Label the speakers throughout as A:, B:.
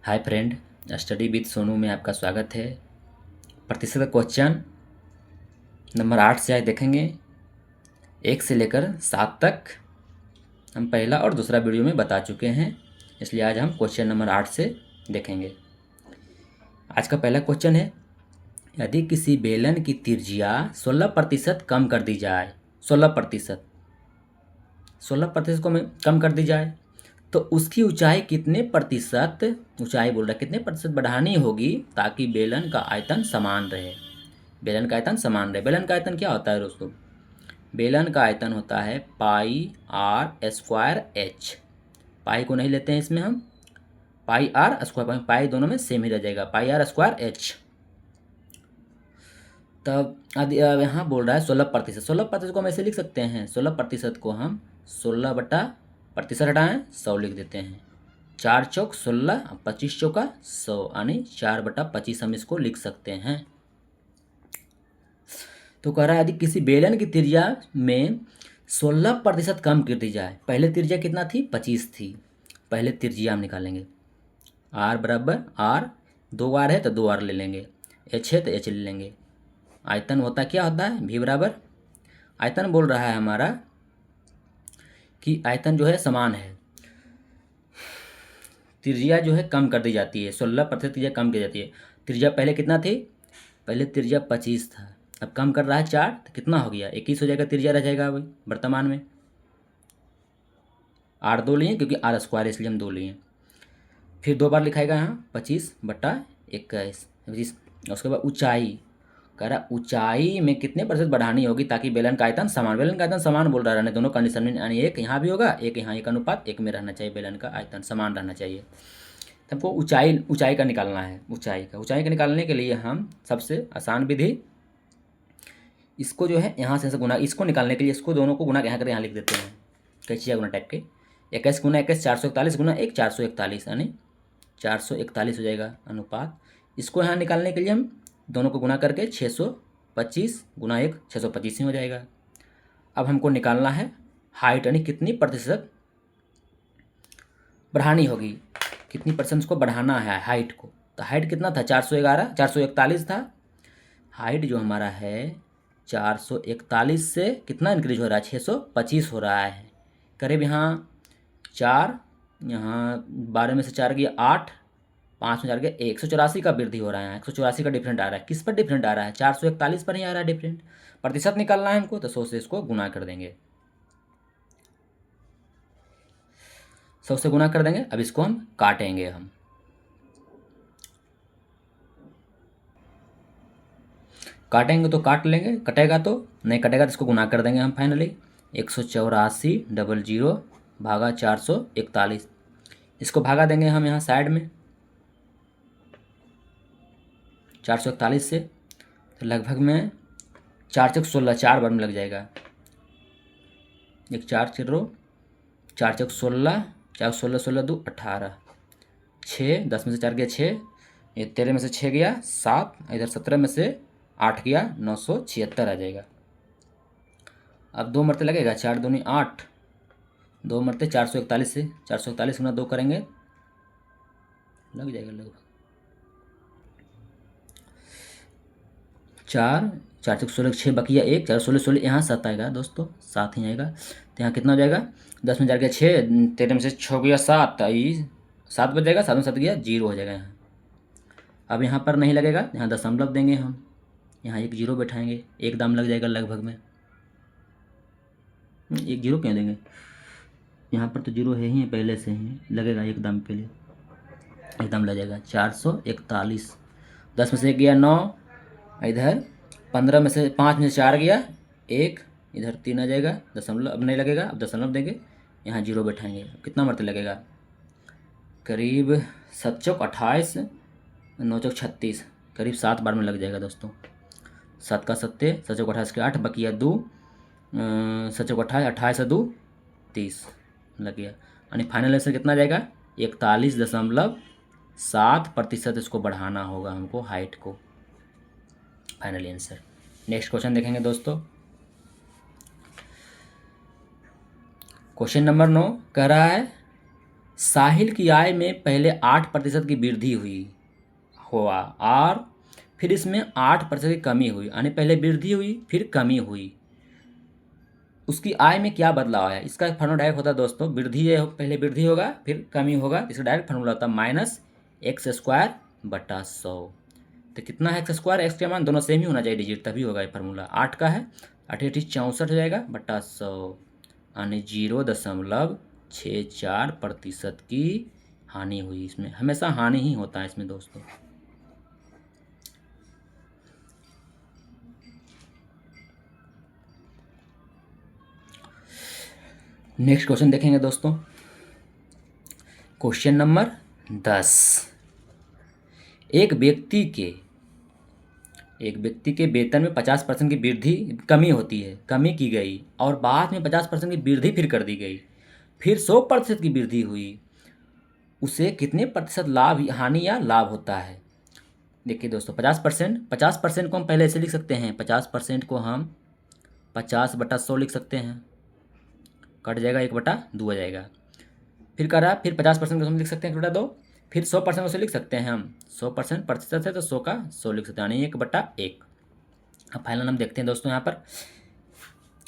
A: Hi friend, study with Sonu में आपका स्वागत है। प्रतिशत क्वेश्चन नंबर 8 से आज देखेंगे। 1 से लेकर 7 तक हम पहला और दूसरा वीडियो में बता चुके हैं, इसलिए आज हम क्वेश्चन नंबर 8 से देखेंगे। आज का पहला क्वेश्चन है, यदि किसी बेलन की त्रिज्या 16% कम कर दी जाए, 16% को कम कर दी जाए तो उसकी ऊंचाई कितने प्रतिशत, ऊंचाई बोल रहा है कितने प्रतिशत बढ़ानी होगी ताकि बेलन का आयतन समान रहे। बेलन का आयतन समान रहे। बेलन का आयतन क्या होता है दोस्तों? बेलन का आयतन होता है पाई आर स्क्वायर एच। पाई को नहीं लेते हैं इसमें हम, पाई आर स्क्वायर, पाई दोनों में सेम ही रह जाएगा, पाई आर स्क्वायर एच। तब यहाँ बोल रहा है 16%। 16% को हम ऐसे लिख सकते हैं, 16% को हम 16 बटा प्रतिशत हटाएं 100 लिख देते हैं। 4 चौक 16, 25 चौका 100, यानी 4/25 हम इसको लिख सकते हैं। तो कह रहा है यदि किसी बेलन की त्रिज्या में 16% कम कर दी जाए। पहले त्रिज्या कितना थी? 25 थी। पहले त्रिज्या हम निकालेंगे। आर बराबर आर, 2 आर है तो 2 आर ले लेंगे, एच है तो एच ले लेंगे। आयतन होता क्या होता है? भी बराबर, आयतन बोल रहा है हमारा कि आयतन जो है समान है, त्रिज्या जो है कम कर दी जाती है, 16% त्रिज्या कम की जाती है। त्रिज्या पहले कितना थी? पहले त्रिज्या 25 था, अब कम कर रहा है 4 तो कितना हो गया? 21 हो जाएगा, त्रिज्या रह जाएगा अभी वर्तमान में। आर 2 लिए क्योंकि आर स्क्वायर इसलिए हम 2 लिए। फिर 2 बार लिखाएगा यहाँ 25/21, उसके बाद ऊंचाई कह रहा ऊंचाई में कितने प्रतिशत बढ़ानी होगी ताकि बेलन का आयतन समान, बेलन का आयतन समान बोल रहा है, दोनों कंडीशन में, यानी एक यहाँ भी होगा एक यहाँ, एक अनुपात एक में रहना चाहिए, बेलन का आयतन समान रहना चाहिए। तो हमको ऊंचाई का निकालना है। ऊंचाई का निकालने के लिए हम सबसे आसान विधि, इसको जो है यहाँ से गुना, इसको निकालने के लिए इसको दोनों को गुना यहाँ कर यहाँ लिख देते हैं, कैचिया गुना टाइप के। 21 गुना 21 441 गुना 1 441, यानी 441 हो जाएगा अनुपात। इसको यहाँ निकालने के लिए हम दोनों को गुना करके 625 गुना 1 625 ही हो जाएगा। अब हमको निकालना है हाइट, यानी कितनी प्रतिशत बढ़ानी होगी, कितनी परसेंट को बढ़ाना है हाइट को। तो हाइट कितना था? 441 था। हाइट जो हमारा है 441 से कितना इंक्रीज हो रहा है? 625 हो रहा है। करीब यहाँ 4, यहाँ 12 में से 4 गया 8, 5 में 4 गया 184 का वृद्धि हो रहा है। 184 का डिफरेंट आ रहा है। किस पर डिफरेंट आ रहा है? 441 पर ही आ रहा है डिफरेंट। प्रतिशत निकालना है हमको, तो 100 से इसको गुना कर देंगे, 100 से गुना कर देंगे। अब इसको हम काटेंगे, हम काटेंगे तो काट लेंगे, कटेगा तो नहीं, कटेगा तो इसको गुना कर देंगे हम फाइनली। 184 भागा 441, इसको भागा देंगे हम यहाँ साइड में 441 से, तो लगभग में 4 चौक 16, 4 बार में लग जाएगा। 1 4 0, 4 चौक 16, 4 16 16 2 18, 6 10 में से 4 गया 6, ये 13 में से 6 गया 7, इधर 17 में से 8 गया 976 आ जाएगा। अब 2 मरते लगेगा, 4 दूनी 8, 2 मरते 441 से, 441 गुना 2 करेंगे लग जाएगा लगभग 4 4 चौक 16 6 बकिया 1 4 16 16, यहाँ 7 आएगा दोस्तों, 7 ही आएगा। तो यहाँ कितना हो जाएगा? 10 में 4 गया 6, 13 में से 6 गया 7, 7 बच जाएगा, 7 में 7 गया 0 हो जाएगा यहाँ। अब यहाँ पर नहीं लगेगा, यहाँ दशमलव देंगे हम, यहाँ एक 0 बैठाएंगे, एक दाम लग जाएगा लगभग में। एक 0 क्यों देंगे? यहाँ पर तो 0 है ही पहले से ही, लगेगा एक दाम के लिए, एक दाम लग जाएगा 441। 10 में से 1 गया 9, इधर 15 में से 5 में से 4 गया 1, इधर 3 आ जाएगा, दशमलव अब नहीं लगेगा, अब दशमलव देंगे, यहाँ 0 बैठाएंगे। कितना मरते लगेगा? करीब 7 चौक 28, 9 चौक 36, करीब 7 बार में लग जाएगा दोस्तों। 7 का 7, 7 चौक 28 के 8 बकिया 2, 7 चौक 28, 28 से 2 30 लग गया, यानी फाइनल आंसर कितना जाएगा? 41.7% इसको बढ़ाना होगा हमको हाइट को, फाइनल आंसर। नेक्स्ट क्वेश्चन देखेंगे दोस्तों। क्वेश्चन नंबर 9 कह रहा है साहिल की आय में पहले 8% की वृद्धि हुआ और फिर इसमें 8% की कमी हुई, यानी पहले वृद्धि हुई फिर कमी हुई। उसकी आय में क्या बदलाव है? इसका फार्मूला डायरेक्ट होता है दोस्तों, वृद्धि है पहले वृद्धि होगा फिर कमी होगा, इसका डायरेक्ट फार्मूला होता है -x²/100। तो कितना है x²? x के मान दोनों सेम ही होना चाहिए डिजिट, तभी होगा ये फार्मूला। 8 का है 8 64 हो जाएगा बटा 100, यानी 0.64% की हानि हुई। इसमें हमेशा हानि ही होता है इसमें दोस्तों। नेक्स्ट क्वेश्चन देखेंगे दोस्तों, क्वेश्चन नंबर 10। एक व्यक्ति के वेतन में 50% की कमी होती है, कमी की गई और बाद में 50% की वृद्धि फिर कर दी गई, फिर 100% की वृद्धि हुई। उसे कितने प्रतिशत लाभ, हानि या लाभ होता है? देखिए दोस्तों, 50% को हम पहले ऐसे लिख सकते हैं, 50% को हम 50/100 लिख सकते हैं, कट जाएगा 1/2 हो जाएगा। फिर कर रहा है, फिर 50% को हम लिख सकते हैं 1/2, फिर 100% को लिख सकते हैं हम, 100% प्रतिशत है तो 100 का 100 लिख सकते हैं, यानी 1/1। अब फाइनल हम देखते हैं दोस्तों, यहाँ पर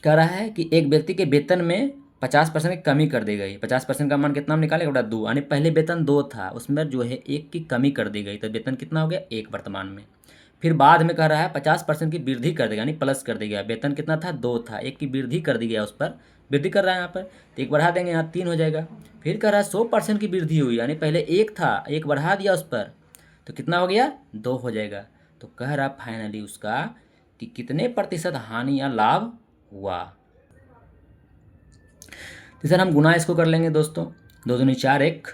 A: कह रहा है कि एक व्यक्ति के वेतन में 50% की कमी कर दी गई। 50% का मान कितना हम निकाले? 1/2, यानी पहले वेतन 2 था, उसमें जो है 1 की कमी कर दी गई, तो वेतन कितना हो गया? 1 वर्तमान में। फिर बाद में कह रहा है 50% की वृद्धि कर देगा, यानी प्लस कर दिया। वेतन कितना था? 2 था, 1 की वृद्धि कर दी गया, उस पर वृद्धि कर रहा है यहाँ पर, तो 1 बढ़ा देंगे, यहाँ 3 हो जाएगा। फिर कह रहा है 100% की वृद्धि हुई, यानी पहले 1 था, 1 बढ़ा दिया उस पर, तो कितना हो गया? 2 हो जाएगा। तो कह रहा फाइनली उसका कि कितने प्रतिशत हानि या लाभ हुआ। तो सर हम गुना इसको कर लेंगे दोस्तों, 2 दूनी 4, 1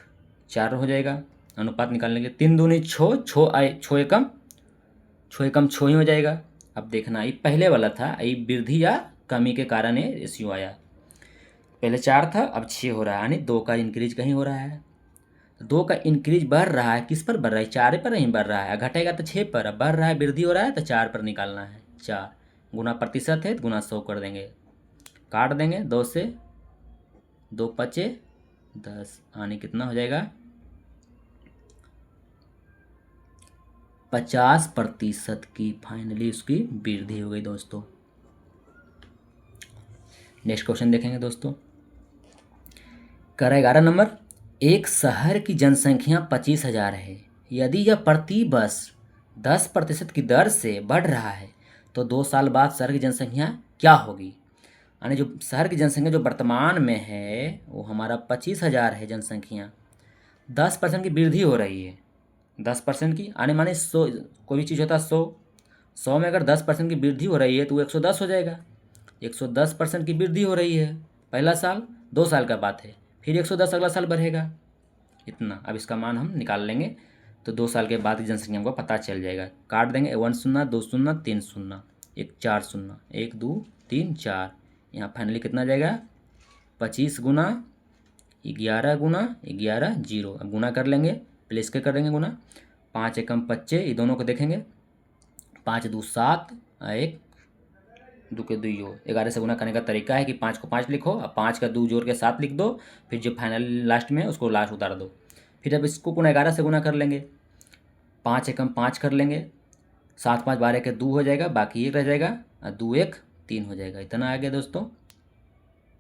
A: 4 हो जाएगा। अनुपात निकाल लेंगे, 3 दूनी 6, 6 एकम 6 ही हो जाएगा। अब देखना, ये पहले वाला था, ये वृद्धि या कमी के कारण ये रेशियो आया। पहले 4 था, अब 6 हो रहा है, यानी 2 का इंक्रीज कहीं हो रहा है। 2 का इंक्रीज बढ़ रहा है, किस पर बढ़ रहा है? 4 पर नहीं बढ़ रहा है, घटेगा तो 6 पर, अब बढ़ रहा है, वृद्धि हो रहा है तो 4 पर निकालना है। 4 गुना प्रतिशत है तो गुना 100 कर देंगे, काट देंगे, 2 से 2 पचे 10, यानी कितना हो जाएगा? 50% की फाइनली उसकी वृद्धि हो गई दोस्तों। नेक्स्ट क्वेश्चन देखेंगे दोस्तों, कर 11 नंबर। एक शहर की जनसंख्या 25,000 है, यदि यह प्रति वर्ष 10% की दर से बढ़ रहा है तो 2 साल बाद शहर की जनसंख्या क्या होगी? यानी जो शहर की जनसंख्या जो वर्तमान में है वो हमारा 25,000 है जनसंख्या, 10% की वृद्धि हो रही है, 10% की, आने माने 100, कोई भी चीज़ होता है 100 में अगर 10% की वृद्धि हो रही है तो वो 110 हो जाएगा। 110% की वृद्धि हो रही है पहला साल, 2 साल का बात है, फिर 110 अगला साल बढ़ेगा इतना। अब इसका मान हम निकाल लेंगे तो 2 साल के बाद की जनसंख्या हमको पता चल जाएगा। काट देंगे, 1 0 2 0 3 0 1 4 0 1 2 3 4, यहाँ फाइनली कितना जाएगा? 25 गुना 11 गुना 11 0। अब गुना कर लेंगे, प्लेस के कर देंगे गुना, 5 एकम 25, ये दोनों को देखेंगे, 5 2 7, 1 2 के 2 11 से गुना करने का तरीका है कि 5 को 5 लिखो, अब 5 का 2 जोड़ के 7 लिख दो, फिर जो फाइनल लास्ट में उसको लास्ट उतार दो। फिर अब इसको पुनः 11 से गुना कर लेंगे, 5 एकम 5 कर लेंगे, 7 5 12 के 2 हो जाएगा, बाकी 1 रह जाएगा, और 2 1 3 हो जाएगा। इतना आ गया दोस्तों।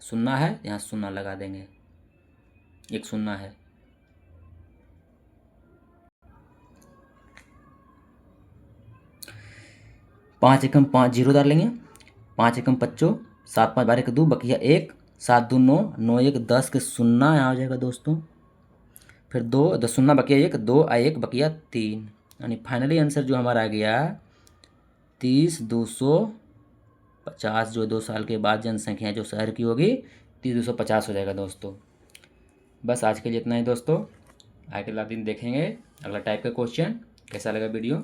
A: शून्य है, यहाँ शून्य लगा देंगे, 1 शून्य है। पाँच एकम 5 जीरो उतार लेंगे, 5 एकम 25, 7 5 12 के 2, बकिया 1, 7 2 9, 9 1 10 के शून्य यहाँ हो जाएगा दोस्तों। फिर 2 10 शून्य बकिया 1, 2 1 बकिया 3, यानी फाइनली आंसर जो हमारा आ गया 30,250, जो 2 साल के बाद जनसंख्या जो शहर की होगी 30,250 हो जाएगा दोस्तों। बस आज के लिए इतना ही दोस्तों, अगला दिन देखेंगे अगला टाइप का क्वेश्चन। कैसा लगा वीडियो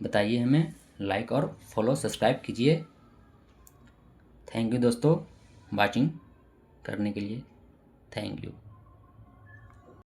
A: बताइए हमें, लाइक और फॉलो सब्सक्राइब कीजिए। थैंक यू दोस्तों वाचिंग करने के लिए, थैंक यू।